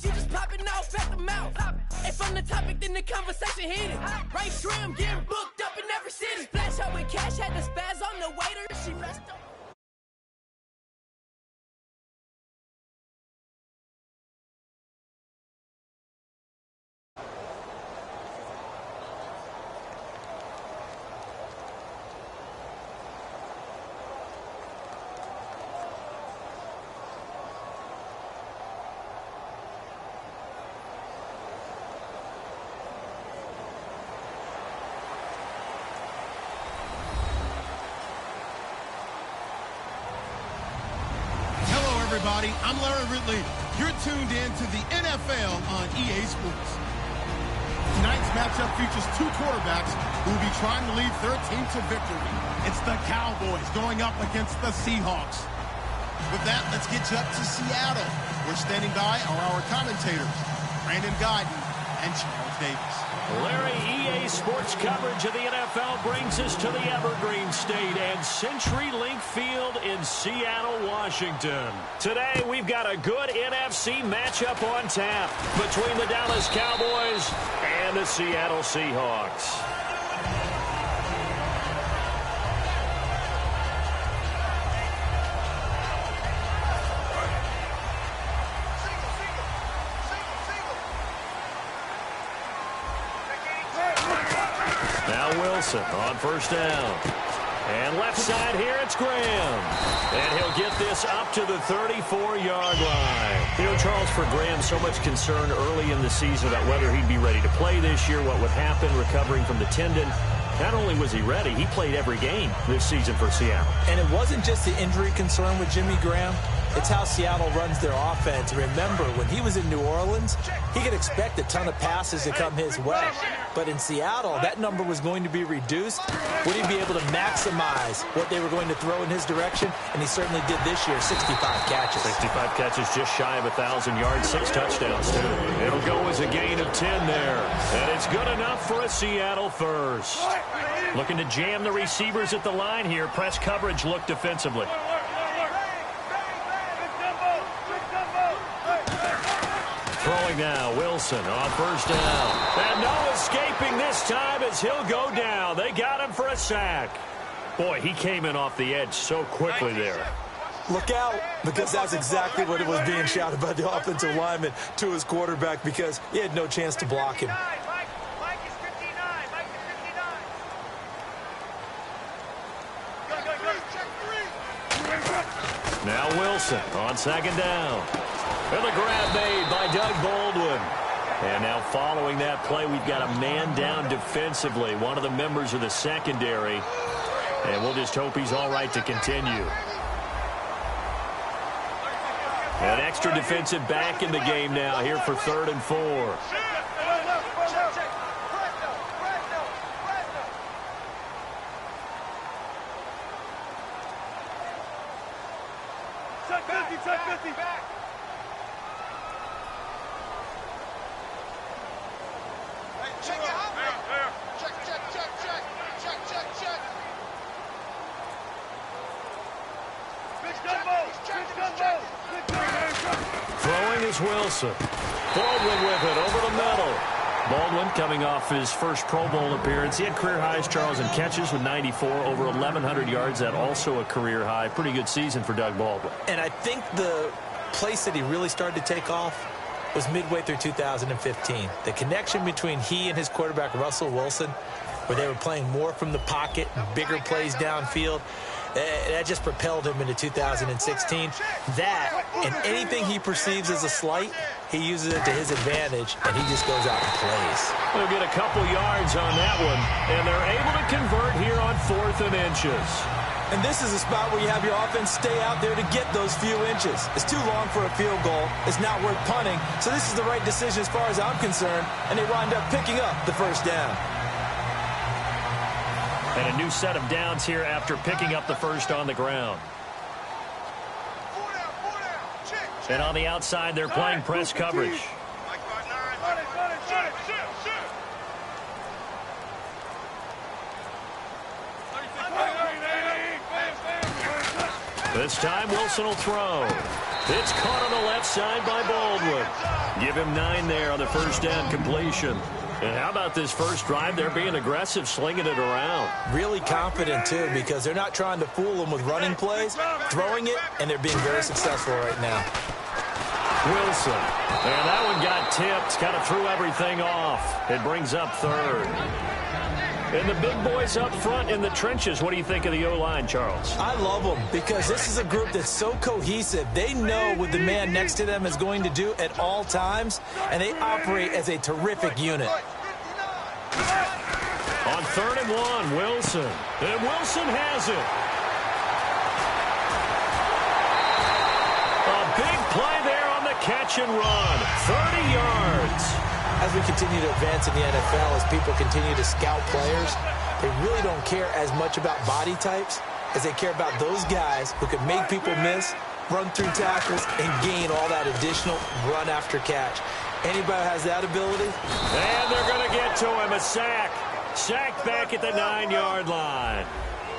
she just popping off at the mouth. If I'm the topic, then the conversation heated. Right trim, getting booked up in every city. Splash her with cash, had the spaz on the waiter. She messed up. Everybody, I'm Larry Ridley. You're tuned in to the NFL on EA Sports. Tonight's matchup features two quarterbacks who will be trying to lead their team to victory. It's the Cowboys going up against the Seahawks. With that, let's get you up to Seattle. We're standing by are our commentators, Brandon Guyton and Charles Davis. Larry, EA Sports coverage of the NFL brings us to the Evergreen State and CenturyLink Field in Seattle, Washington. Today, we've got a good NFC matchup on tap between the Dallas Cowboys and the Seattle Seahawks. On first down. And left side here, it's Graham. And he'll get this up to the 34-yard line. You know, Charles, for Graham, so much concern early in the season about whether he'd be ready to play this year, what would happen recovering from the tendon. Not only was he ready, he played every game this season for Seattle. And it wasn't just the injury concern with Jimmy Graham. It's how Seattle runs their offense. Remember, when he was in New Orleans, he could expect a ton of passes to come his way. But in Seattle, that number was going to be reduced. Would he be able to maximize what they were going to throw in his direction? And he certainly did this year, 65 catches. 65 catches, just shy of 1,000 yards, 6 touchdowns, too. It'll go as a gain of 10 there. And it's good enough for a Seattle first. Looking to jam the receivers at the line here. Press coverage look defensively. Throwing now, Wilson on first down. And no escaping this time as he'll go down. They got him for a sack. Boy, he came in off the edge so quickly there. Look out, because that's exactly what it was being shouted by the offensive lineman to his quarterback, because he had no chance to block him. Now Wilson on second down. And the grab made by Doug Baldwin. And now following that play, we've got a man down defensively, one of the members of the secondary. And we'll just hope he's all right to continue. An extra defensive back in the game now here for 3rd and 4. Throwing is Wilson. Baldwin with it over the middle. Baldwin coming off his first Pro Bowl appearance. He had career highs, Charles, in catches with 94, over 1,100 yards. That also a career high. Pretty good season for Doug Baldwin. And I think the place that he really started to take off was midway through 2015. The connection between he and his quarterback, Russell Wilson, where they were playing more from the pocket, bigger plays downfield, that just propelled him into 2016. That, and anything he perceives as a slight, he uses it to his advantage, and he just goes out and plays. They'll get a couple yards on that one, and they're able to convert here on 4th and inches. And this is a spot where you have your offense stay out there to get those few inches. It's too long for a field goal. It's not worth punting. So this is the right decision as far as I'm concerned, and they wind up picking up the first down. And a new set of downs here after picking up the first on the ground. And on the outside, they're playing press coverage. This time, Wilson will throw. It's caught on the left side by Baldwin. Give him 9 there on the first down completion. And how about this first drive? They're being aggressive, slinging it around. Really confident, too, because they're not trying to fool them with running plays, throwing it, and they're being very successful right now. Wilson. And that one got tipped, kind of threw everything off. It brings up third. And the big boys up front in the trenches. What do you think of the O-line, Charles? I love them because this is a group that's so cohesive. They know what the man next to them is going to do at all times, and they operate as a terrific unit. On 3rd and 1, Wilson. And Wilson has it. A big play there on the catch and run. 30 yards. As we continue to advance in the NFL, as people continue to scout players, they really don't care as much about body types as they care about those guys who can make people miss, run through tackles, and gain all that additional run after catch. Anybody who has that ability? And they're going to get to him. A sack. Sacked back at the 9-yard line.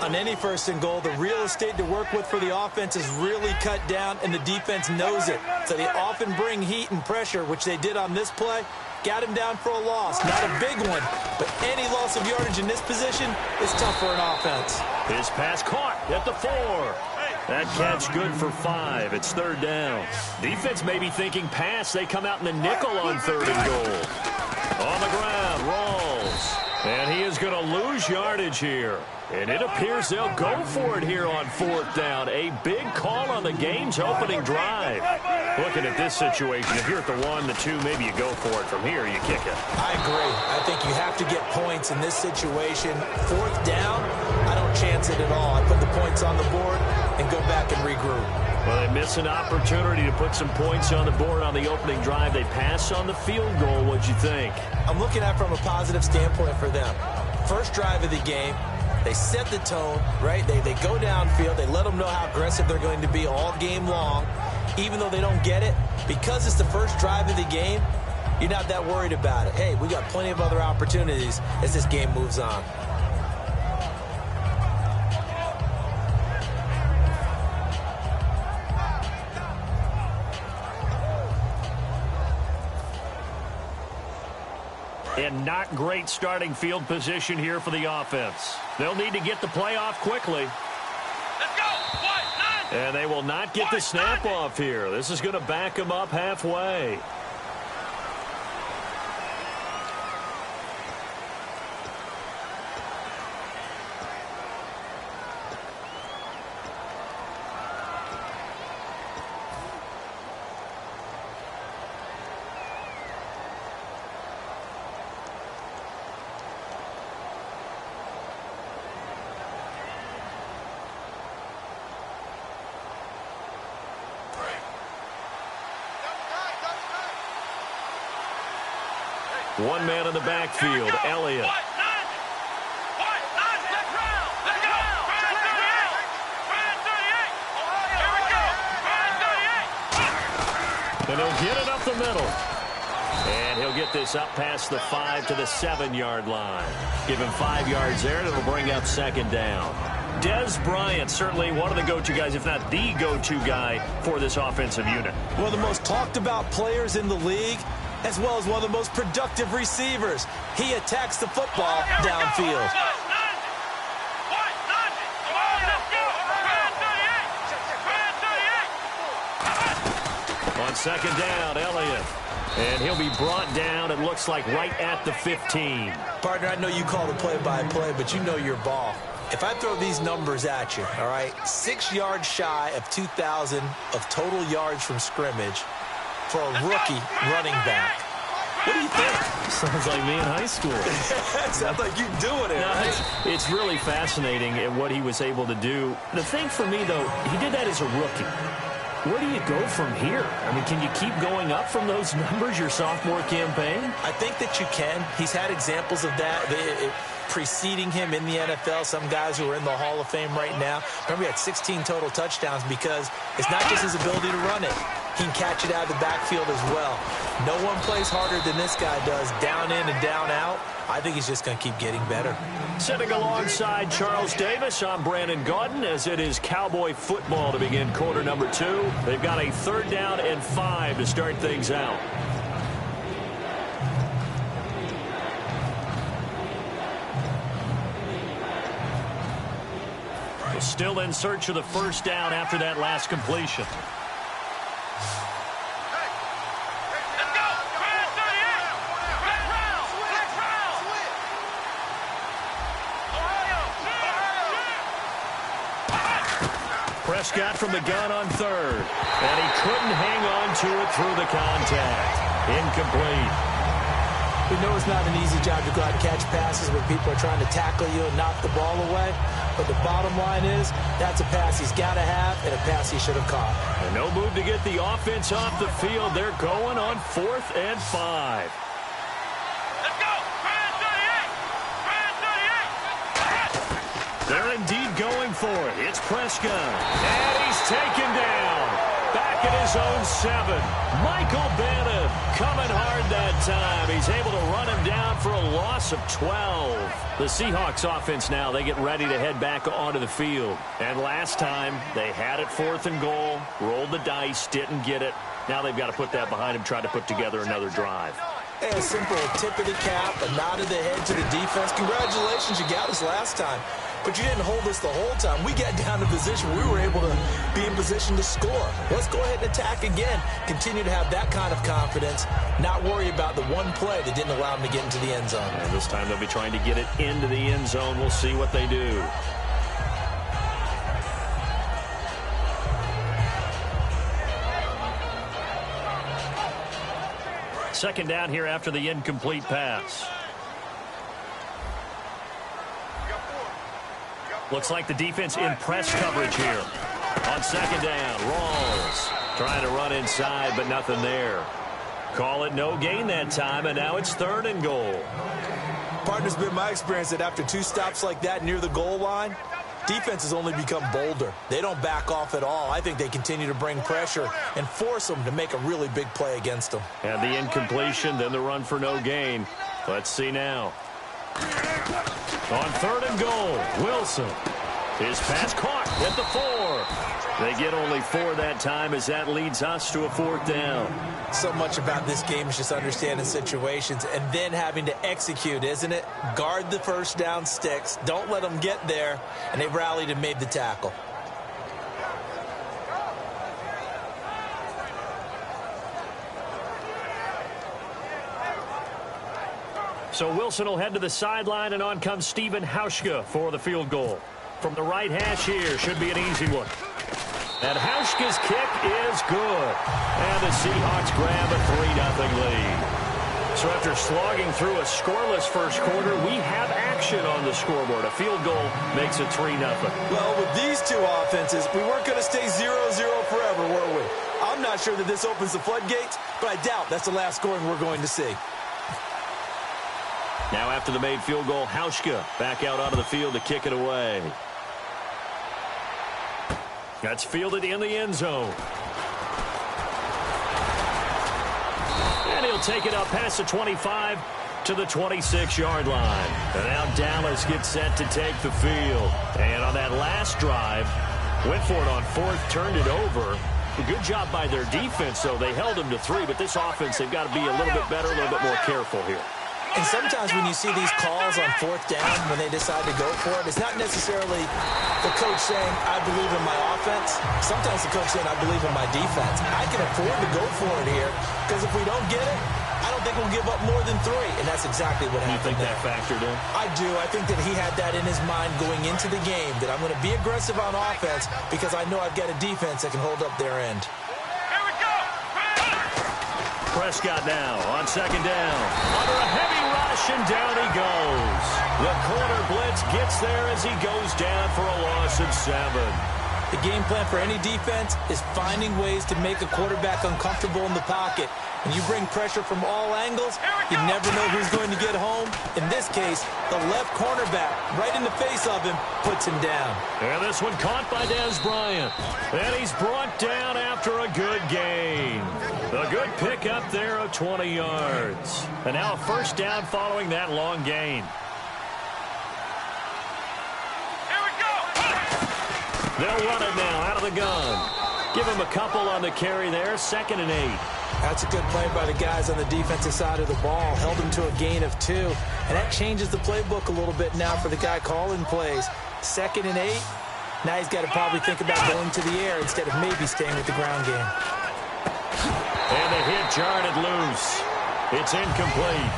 On any 1st and goal, the real estate to work with for the offense is really cut down, and the defense knows it. So they often bring heat and pressure, which they did on this play. Got him down for a loss. Not a big one, but any loss of yardage in this position is tough for an offense. His pass caught at the 4. That catch good for 5. It's 3rd down. Defense may be thinking pass. They come out in the nickel on 3rd and goal. On the ground, Rawls. And he is going to lose yardage here. And it appears they'll go for it here on 4th down. A big call on the game's opening drive. Looking at this situation, if you're at the 1, the 2, maybe you go for it. From here, you kick it. I agree. I think you have to get points in this situation. 4th down, I don't chance it at all. I put the points on the board and go back and regroup. Well, they miss an opportunity to put some points on the board on the opening drive. They pass on the field goal. What'd you think? I'm looking at it from a positive standpoint for them. First drive of the game, they set the tone, right? They go downfield. They let them know how aggressive they're going to be all game long. Even though they don't get it, because it's the first drive of the game, you're not that worried about it. Hey, we got plenty of other opportunities as this game moves on. And not great starting field position here for the offense. They'll need to get the play off quickly. Let's go. And they will not get the snap off here. This is going to back them up halfway. One man in the backfield, Elliott. And he'll get it up the middle. And he'll get this up past the 5 to the 7-yard line. Give him 5 yards there, and it'll bring up 2nd down. Dez Bryant, certainly one of the go-to guys, if not the go-to guy for this offensive unit. One of the most talked about players in the league, as well as one of the most productive receivers. He attacks the football downfield. On 2nd down, Elliott. And he'll be brought down, it looks like, right at the 15. Partner, I know you call the play-by-play, but you know your ball. If I throw these numbers at you, all right, 6 yards shy of 2,000 of total yards from scrimmage for a rookie running back. What do you think? Sounds like me in high school. Sounds like you doing it, right? It's really fascinating at what he was able to do. The thing for me, though, he did that as a rookie. Where do you go from here? I mean, can you keep going up from those numbers your sophomore campaign? I think that you can. He's had examples of that preceding him in the NFL. Some guys who are in the Hall of Fame right now. Remember, he had 16 total touchdowns because it's not just his ability to run it. He can catch it out of the backfield as well. No one plays harder than this guy does, down in and down out. I think he's just going to keep getting better. Sitting alongside Charles Davis, I'm Brandon Gaudin, as it is Cowboy football to begin quarter number 2. They've got a 3rd down and 5 to start things out. Still in search of the 1st down after that last completion. Prescott from the gun on 3rd. And he couldn't hang on to it through the contact. Incomplete. We know it's not an easy job to go out and catch passes when people are trying to tackle you and knock the ball away. But the bottom line is, that's a pass he's got to have and a pass he should have caught. And no move to get the offense off the field. They're going on 4th and 5. Let's go! 38! They're indeed going for it. It's Prescott. And he's taken down. Back at his own 7. Michael Bannon coming hard that time. He's able to run him down for a loss of 12. The Seahawks offense now, they get ready to head back onto the field. And last time, they had it 4th and goal, rolled the dice, didn't get it. Now they've got to put that behind them, try to put together another drive. Hey, a simple tip of the cap, a nod of the head to the defense. Congratulations, you got us last time. But you didn't hold us the whole time. We got down to position. We were able to be in position to score. Let's go ahead and attack again. Continue to have that kind of confidence. Not worry about the one play that didn't allow them to get into the end zone. And this time they'll be trying to get it into the end zone. We'll see what they do. Second down here after the incomplete pass. Looks like the defense in press coverage here. On 2nd down, Rawls trying to run inside, but nothing there. Call it no gain that time, and now it's 3rd and goal. Partner's been my experience that after 2 stops like that near the goal line, defense has only become bolder. They don't back off at all. I think they continue to bring pressure and force them to make a really big play against them. And the incompletion, then the run for no gain. Let's see now. On 3rd and goal, Wilson. His pass caught at the 4. They get only 4 that time as that leads us to a 4th down. So much about this game is just understanding situations and then having to execute, isn't it? Guard the 1st down sticks. Don't let them get there. And they rallied and made the tackle. So Wilson will head to the sideline, and on comes Stephen Hauschka for the field goal. From the right hash here, should be an easy one. And Hauschka's kick is good. And the Seahawks grab a 3-0 lead. So after slogging through a scoreless first quarter, we have action on the scoreboard. A field goal makes it 3-0. Well, with these 2 offenses, we weren't going to stay 0-0 forever, were we? I'm not sure that this opens the floodgates, but I doubt that's the last scoring we're going to see. Now after the made field goal, Hauschka back out onto the field to kick it away. That's fielded in the end zone. And he'll take it up past the 25 to the 26-yard line. And now Dallas gets set to take the field. And on that last drive, went for it on 4th, turned it over. A good job by their defense, though. They held them to 3, but this offense, they've got to be a little bit better, a little bit more careful here. And sometimes when you see these calls on 4th down, when they decide to go for it, it's not necessarily the coach saying, I believe in my offense. Sometimes the coach saying, I believe in my defense. I can afford to go for it here, because if we don't get it, I don't think we'll give up more than 3. And that's exactly what happened. You think that factored in? I do. I think that he had that in his mind going into the game, that I'm going to be aggressive on offense because I know I've got a defense that can hold up their end. Prescott now on 2nd down. Under a heavy rush, and down he goes. The corner blitz gets there as he goes down for a loss of 7. The game plan for any defense is finding ways to make a quarterback uncomfortable in the pocket. When you bring pressure from all angles, you never know who's going to get home. In this case, the left cornerback, right in the face of him, puts him down. And this one caught by Dez Bryant. And he's brought down after a good gain. A good pickup there of 20 yards. And now a first down following that long gain. They'll run it now out of the gun. Give him a couple on the carry there. 2nd and 8. That's a good play by the guys on the defensive side of the ball. Held him to a gain of 2. And that changes the playbook a little bit now for the guy calling plays. 2nd and 8. Now he's got to probably think about going to the air instead of maybe staying with the ground game. And the hit jarred it loose. It's incomplete.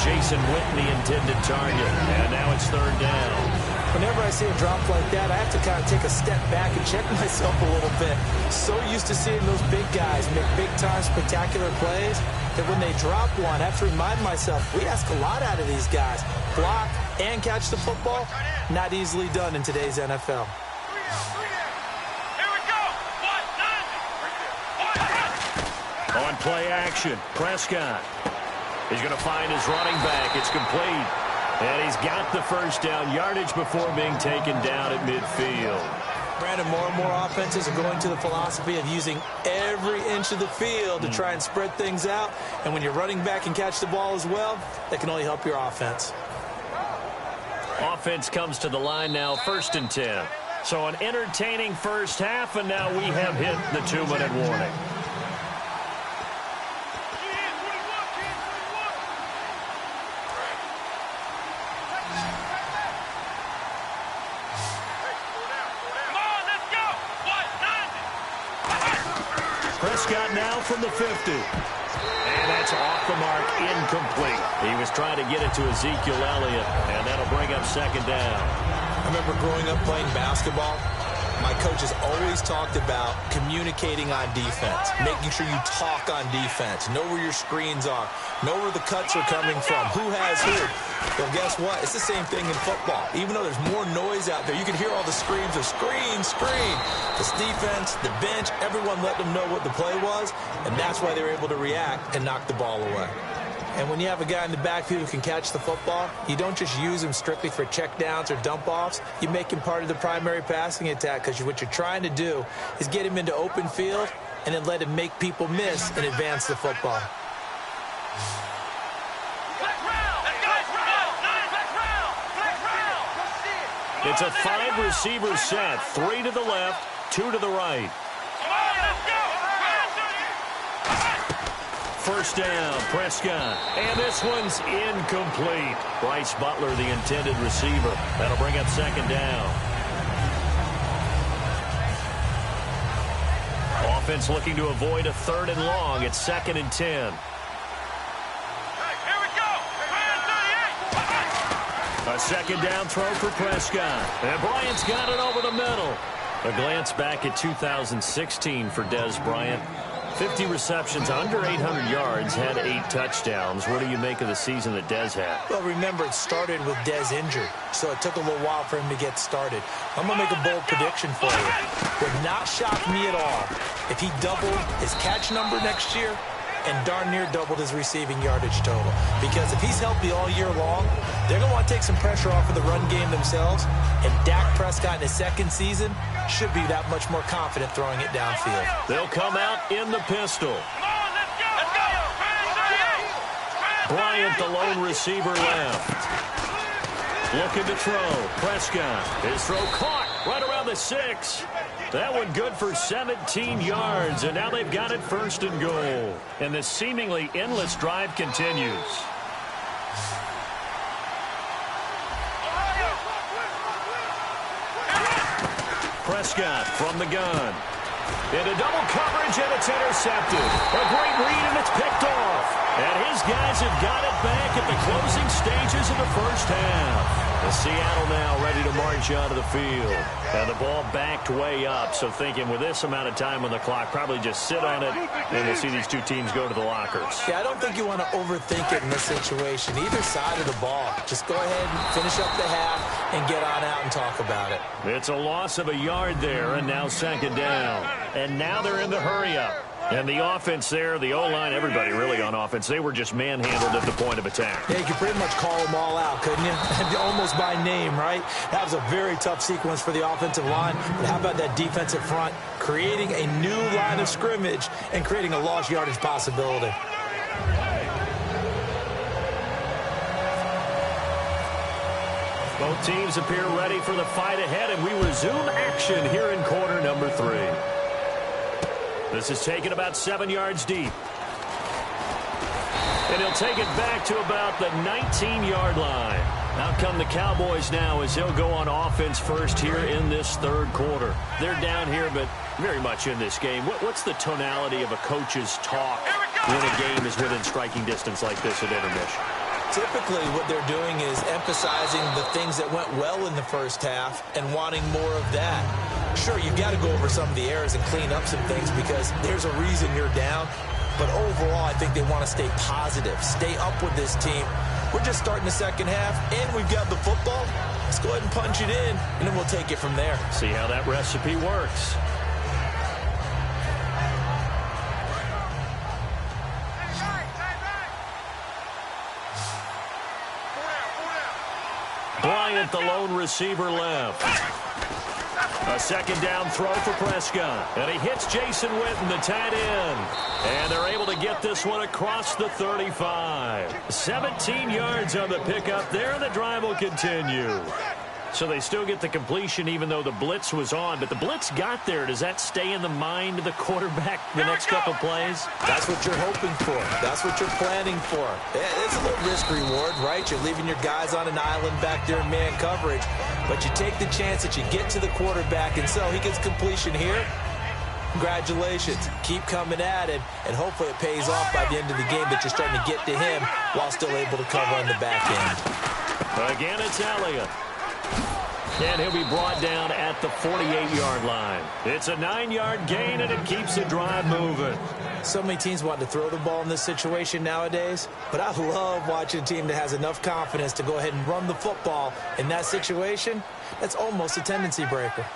Jason Whitney intended target. And now it's 3rd down. Whenever I see a drop like that, I have to kind of take a step back and check myself a little bit. So used to seeing those big guys make big-time spectacular plays that when they drop one, I have to remind myself, we ask a lot out of these guys. Block and catch the football, not easily done in today's NFL. On play action, Prescott. He's going to find his running back. It's complete. And he's got the first down, yardage before being taken down at midfield. Brandon, more and more offenses are going to the philosophy of using every inch of the field to try and spread things out. And when you're running back and catch the ball as well, that can only help your offense. Offense comes to the line now, 1st and 10. So an entertaining first half, and now we have hit the 2-minute warning. Prescott now from the 50. And that's off the mark, incomplete. He was trying to get it to Ezekiel Elliott, and that'll bring up 2nd down. I remember growing up playing basketball. My coaches always talked about communicating on defense, making sure you talk on defense, know where your screens are, know where the cuts are coming from, who has who. Well, guess what? It's the same thing in football. Even though there's more noise out there, you can hear all the screams of screen, screen. This defense, the bench, everyone let them know what the play was, and that's why they were able to react and knock the ball away. And when you have a guy in the backfield who can catch the football, you don't just use him strictly for checkdowns or dump-offs. You make him part of the primary passing attack because what you're trying to do is get him into open field and then let him make people miss and advance the football. It's a 5-receiver set, 3 to the left, 2 to the right. First down, Prescott. And this one's incomplete. Bryce Butler, the intended receiver. That'll bring up 2nd down. Offense looking to avoid a 3rd and long. It's 2nd and 10. A 2nd down throw for Prescott. And Bryant's got it over the middle. A glance back at 2016 for Dez Bryant. 50 receptions, under 800 yards, had 8 touchdowns. What do you make of the season that Dez had? Well, remember, it started with Dez injured, so it took a little while for him to get started. I'm going to make a bold prediction for you. Would not shock me at all if he doubled his catch number next year and darn near doubled his receiving yardage total. Because if he's healthy all year long, they're going to want to take some pressure off of the run game themselves, and Dak Prescott in his 2nd season should be that much more confident throwing it downfield. They'll come out in the pistol. Bryant, the lone receiver, left. Looking to throw. Prescott. His throw caught right around the 6. That one good for 17 yards, and now they've got it 1st and goal. And the seemingly endless drive continues. Prescott from the gun. Into double coverage, and it's intercepted. A great read, and it's picked off. And his guys have got it back at the closing stages of the first half. And Seattle now ready to march onto the field. And the ball backed way up, so thinking with this amount of time on the clock, probably just sit on it, and we'll see these two teams go to the lockers. Yeah, I don't think you want to overthink it in this situation. Either side of the ball. Just go ahead and finish up the half. and get on out and talk about it. It's a loss of a yard there, and now second down. And now they're in the hurry-up. And the offense there, the O-line, everybody really on offense, they were just manhandled at the point of attack. Yeah, you could pretty much call them all out, couldn't you? Almost by name, right? That was a very tough sequence for the offensive line. But how about that defensive front creating a new line of scrimmage and creating a lost yardage possibility? Both teams appear ready for the fight ahead, and we resume action here in quarter number 3. This is taken about 7 yards deep. And he'll take it back to about the 19-yard line. Out come the Cowboys now as he'll go on offense first here in this third quarter. They're down here, but very much in this game. What's the tonality of a coach's talk when a game is within striking distance like this at intermission? Typically, what they're doing is emphasizing the things that went well in the first half and wanting more of that. Sure, you've got to go over some of the errors and clean up some things because there's a reason you're down. But overall, I think they want to stay positive, stay up with this team. We're just starting the second half, and we've got the football. Let's go ahead and punch it in, and then we'll take it from there. See how that recipe works. Bryant, the lone receiver, left. A second down throw for Prescott. And he hits Jason Witten, the tight end. And they're able to get this one across the 35. 17 yards on the pickup there, and the drive will continue. So they still get the completion even though the blitz was on. But the blitz got there. Does that stay in the mind of the quarterback the next couple plays? That's what you're hoping for. That's what you're planning for. It's a little risk-reward, right? You're leaving your guys on an island back there in man coverage. But you take the chance that you get to the quarterback, and so he gets completion here. Congratulations. Keep coming at it, and hopefully it pays off by the end of the game that you're starting to get to him while still able to cover on the back end. Again, it's Elliott. And he'll be brought down at the 48-yard line. It's a 9-yard gain, and it keeps the drive moving. So many teams want to throw the ball in this situation nowadays, but I love watching a team that has enough confidence to go ahead and run the football in that situation. That's almost a tendency breaker.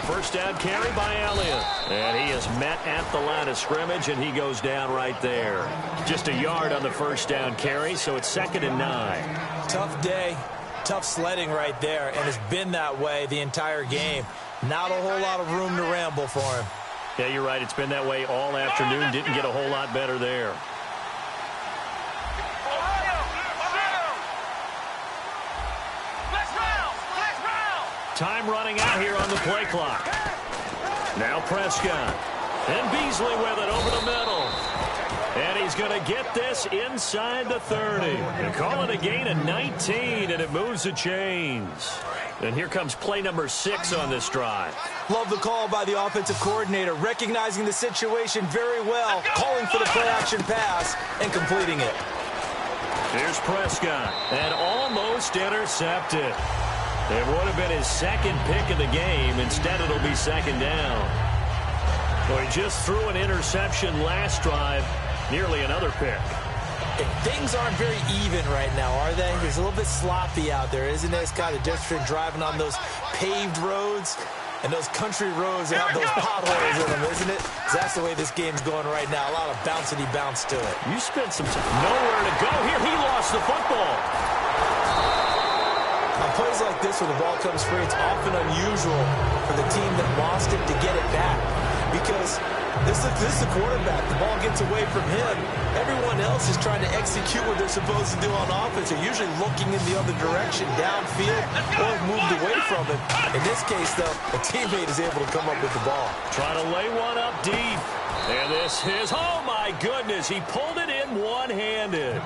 First down carry by Elliott. And he is met at the line of scrimmage, and he goes down right there. Just a yard on the first down carry, so it's 2nd and 9. Tough day, tough sledding right there, and it's been that way the entire game. Not a whole lot of room to ramble for him. Yeah, you're right. It's been that way all afternoon. Didn't get a whole lot better there. Time running out here on the play clock. Now Prescott. And Beasley with it over the middle. And he's going to get this inside the 30. They call it a gain of 19, and it moves the chains. And here comes play number 6 on this drive. Love the call by the offensive coordinator, recognizing the situation very well, calling for the play-action pass, and completing it. Here's Prescott, and almost intercepted. It would have been his second pick of the game. Instead, it'll be second down. Well, he just threw an interception last drive, nearly another pick. Things aren't very even right now, are they? It's a little bit sloppy out there, isn't it? It's kind of just for driving on those paved roads and those country roads that have those potholes in them, isn't it? That's the way this game's going right now. A lot of bouncy bounce to it. You spent some time. Nowhere to go here. He lost the football. On plays like this where the ball comes free, it's often unusual for the team that lost it to get it back because this is the quarterback. The ball gets away from him. Everyone else is trying to execute what they're supposed to do on offense. They're usually looking in the other direction, downfield, or moved away from him. In this case, though, a teammate is able to come up with the ball. Trying to lay one up deep. And this is, oh my goodness, he pulled it in one-handed.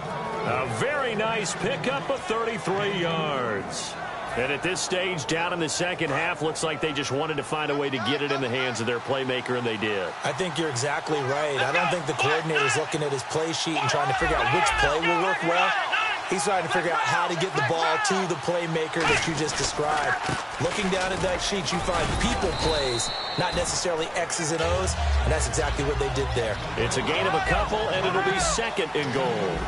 A very nice pickup of 33 yards. And at this stage, down in the second half, looks like they just wanted to find a way to get it in the hands of their playmaker, and they did. I think you're exactly right. I don't think the coordinator's looking at his play sheet and trying to figure out which play will work well. He's trying to figure out how to get the ball to the playmaker that you just described. Looking down at that sheet, you find people plays, not necessarily X's and O's, and that's exactly what they did there. It's a gain of a couple, and it'll be second and goal.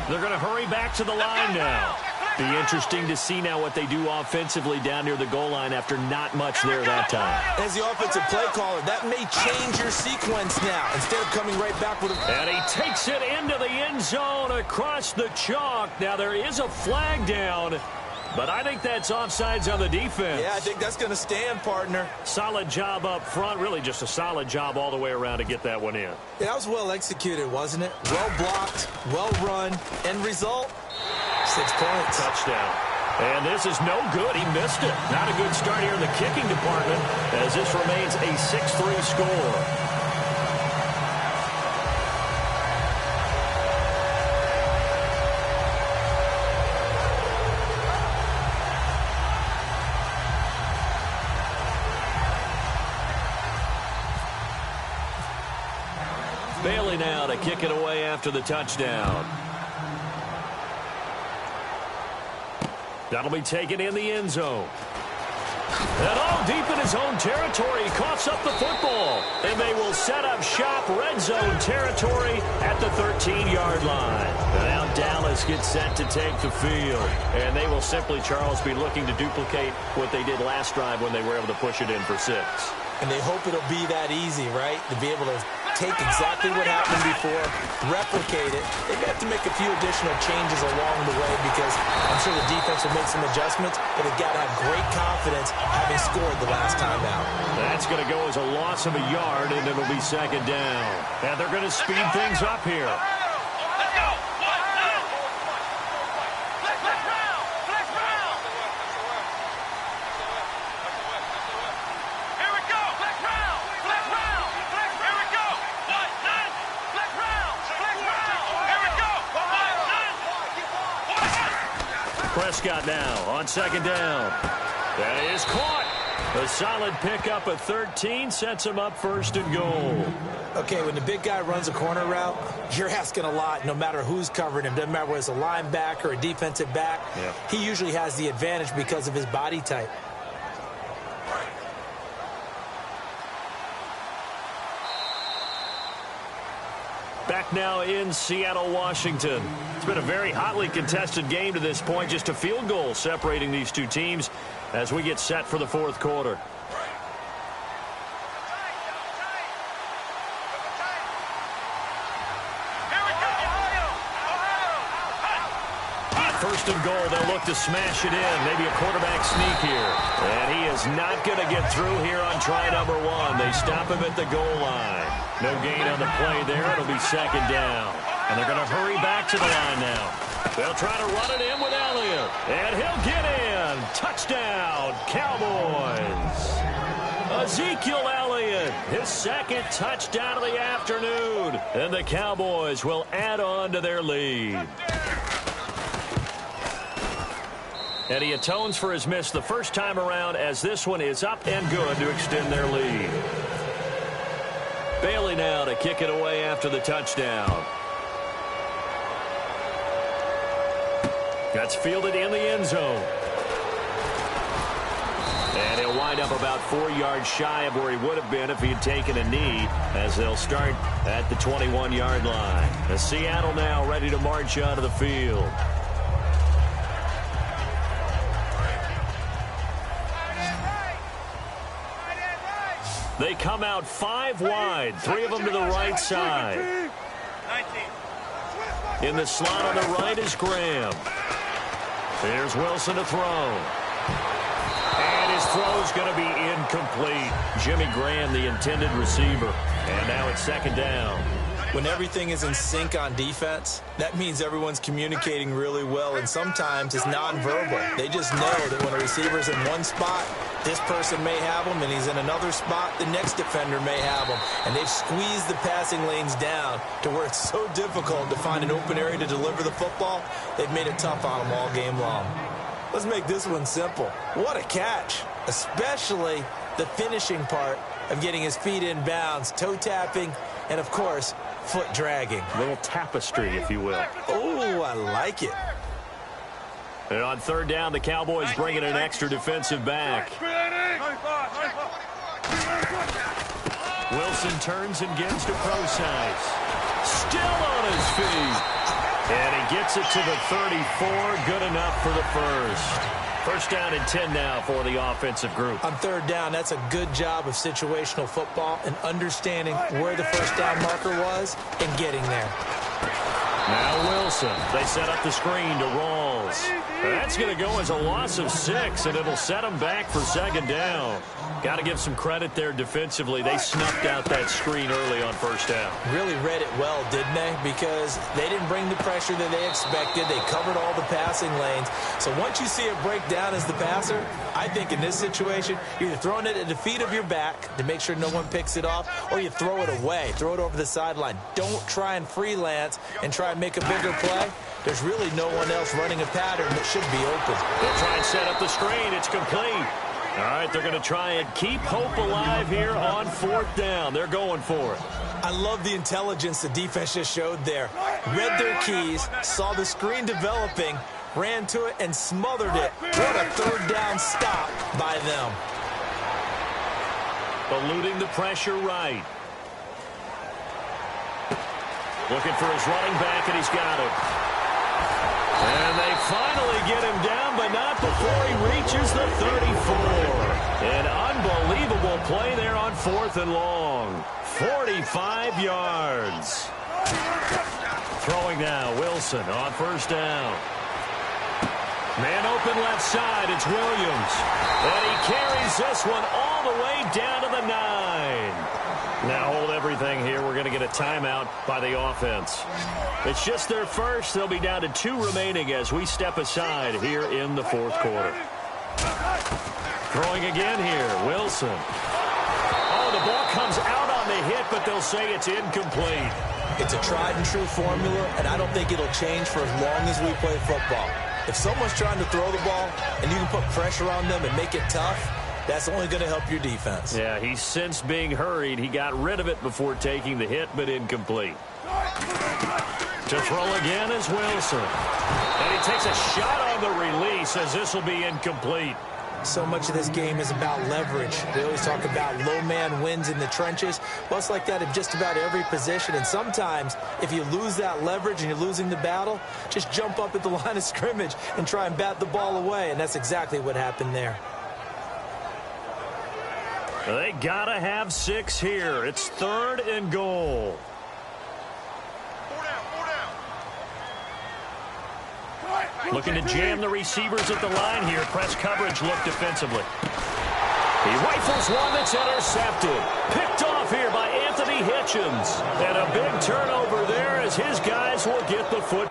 They're going to hurry back to the line now. Be interesting to see now what they do offensively down near the goal line after not much there that time. As the offensive play caller, that may change your sequence now. Instead of coming right back with a... And he takes it into the end zone across the chalk. Now there is a flag down, but I think that's offsides on the defense. Yeah, I think that's going to stand, partner. Solid job up front. Really just a solid job all the way around to get that one in. Yeah, that was well executed, wasn't it? Well blocked, well run. End result, 6 points. Touchdown. And this is no good. He missed it. Not a good start here in the kicking department as this remains a 6-3 score. Bailey now to kick it away after the touchdown. That'll be taken in the end zone. And all deep in his own territory, he coughs up the football. And they will set up shop, red zone territory at the 13-yard line. And now Dallas gets set to take the field. And they will simply, Charles, be looking to duplicate what they did last drive when they were able to push it in for 6. And they hope it'll be that easy, right? To be able to take exactly what happened before, replicate it. They may have to make a few additional changes along the way because I'm sure the defense will make some adjustments, but they've got to have great confidence having scored the last time out. That's going to go as a loss of a yard, and it'll be second down. And they're going to speed things up here. Let's go. Flex round. Here we go. Flex round. Here we go. Flex round. Here we go. Prescott now on second down. That is caught. A solid pickup at 13 sets him up first and goal. Okay, when the big guy runs a corner route, you're asking a lot no matter who's covering him. Doesn't matter whether it's a linebacker or a defensive back. Yeah. He usually has the advantage because of his body type. Back now in Seattle, Washington. It's been a very hotly contested game to this point. Just a field goal separating these two teams as we get set for the fourth quarter. First and goal, they'll look to smash it in. Maybe a quarterback sneak here. And he is not going to get through here on try number 1. They stop him at the goal line. No gain on the play there. It'll be second down. And they're going to hurry back to the line now. They'll try to run it in with Elliott. And he'll get in. Touchdown, Cowboys. Ezekiel Elliott, his second touchdown of the afternoon. And the Cowboys will add on to their lead. And he atones for his miss the first time around as this one is up and good to extend their lead. Bailey now to kick it away after the touchdown. That's fielded in the end zone. And he'll wind up about 4 yards shy of where he would have been if he had taken a knee as they'll start at the 21-yard line. As Seattle now ready to march onto the field. They come out 5 wide, 3 of them to the right side. In the slot on the right is Graham. Here's Wilson to throw. And his throw's going to be incomplete. Jimmy Graham, the intended receiver. And now it's second down. When everything is in sync on defense, that means everyone's communicating really well, and sometimes it's nonverbal. They just know that when a receiver's in one spot, this person may have him, and he's in another spot, the next defender may have him. And they've squeezed the passing lanes down to where it's so difficult to find an open area to deliver the football. They've made it tough on them all game long. Let's make this one simple. What a catch, especially the finishing part of getting his feet in bounds, toe tapping, and, of course, foot dragging. A little tapestry, if you will. Oh, I like it. And on third down, the Cowboys bring in an extra defensive back. Wilson turns and gives to Procise. Still on his feet. And he gets it to the 34. Good enough for the first. First down and 10 now for the offensive group. On third down, that's a good job of situational football and understanding where the first down marker was and getting there. Now Wilson. They set up the screen to Rawls. That's going to go as a loss of 6, and it'll set them back for second down. Got to give some credit there defensively. They snuffed out that screen early on first down. Really read it well, didn't they? Because they didn't bring the pressure that they expected. They covered all the passing lanes. So once you see it break down as the passer, I think in this situation, you're either throwing it at the feet of your back to make sure no one picks it off, or you throw it away. Throw it over the sideline. Don't try and freelance and try and make a bigger play. There's really no one else running a pattern that should be open. They'll try and set up the screen. It's complete. All right, they're going to try and keep hope alive here on fourth down. They're going for it. I love the intelligence the defense just showed there. Read their keys, saw the screen developing, ran to it, and smothered it. What a third down stop by them. Eluding the pressure right. Looking for his running back, and he's got him. And they finally get him down, but not before he reaches the 34. An unbelievable play there on fourth and long. 45 yards. Throwing now, Wilson on first down. Man open left side, it's Williams. And he carries this one all the way down to the 9. Now hold everything here. We're going to get a timeout by the offense. It's just their first. They'll be down to 2 remaining as we step aside here in the fourth quarter. Throwing again here, Wilson. Oh, the ball comes out on the hit, but they'll say it's incomplete. It's a tried and true formula, and I don't think it'll change for as long as we play football. If someone's trying to throw the ball and you can put pressure on them and make it tough, that's only going to help your defense. Yeah, he's since being hurried. He got rid of it before taking the hit, but incomplete. To throw again is Wilson. And he takes a shot on the release as this will be incomplete. So much of this game is about leverage. We always talk about low man wins in the trenches. Well, it's like that in just about every position. And sometimes, if you lose that leverage and you're losing the battle, just jump up at the line of scrimmage and try and bat the ball away. And that's exactly what happened there. They gotta have 6 here. It's third and goal. Looking to jam the receivers at the line here. Press coverage look defensively. He rifles one that's intercepted. Picked off here by Anthony Hitchens. And a big turnover there as his guys will get the foot.